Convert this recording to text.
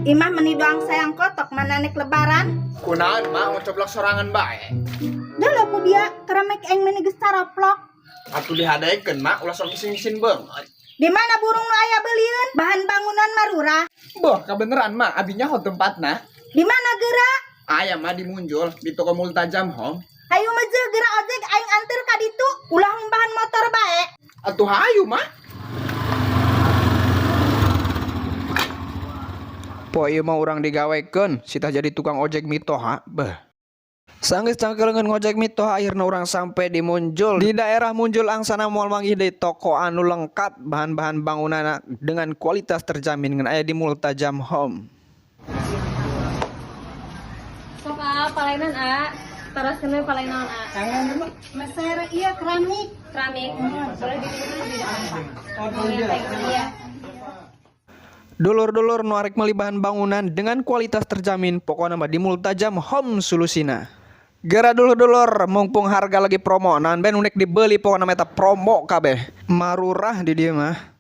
Imah meni doang sayang kotok mananek lebaran. Kunaan mak mau coblok sorangan bae. Dah lo ku dia keremek eng meni gestaraplok. Atuh dihadaikeun mak ulah sok ngisin-ngisin banget. Di mana burung nu aya beulieun? Bahan bangunan marura. Boh, kebeneran mak abinya hot tempatna. Di mana geura? Aya mah dimunjul di toko Multajam Home. Hayu meujeul geura ojek aing anteur ka ditu. Ulah bahan motor bae. Atuh hayu mah. Po ieu mah urang digawekeun, sitah jadi tukang ojek mitoha. Beh. Sanggeus cangkelengan ngojek mitoha akhirna urang sampai di Munjul. Di daerah Munjul angsana moal manggih deui toko anu lengkap bahan-bahan bangunana dengan kualitas terjamin ngan aya di Multajam Home. Sok palainan teruskeun we palainan Mesere iya keramik. keramik. Boleh dipilih ya. Dulur-dulur nu arek meuli bahan bangunan dengan kualitas terjamin pokokna mah di Multajam Home solusina. Gara dulur-dulur mumpung harga lagi promo, naon ben unek dibeli pokokna mah eta promo kabeh. Marurah di dieu mah.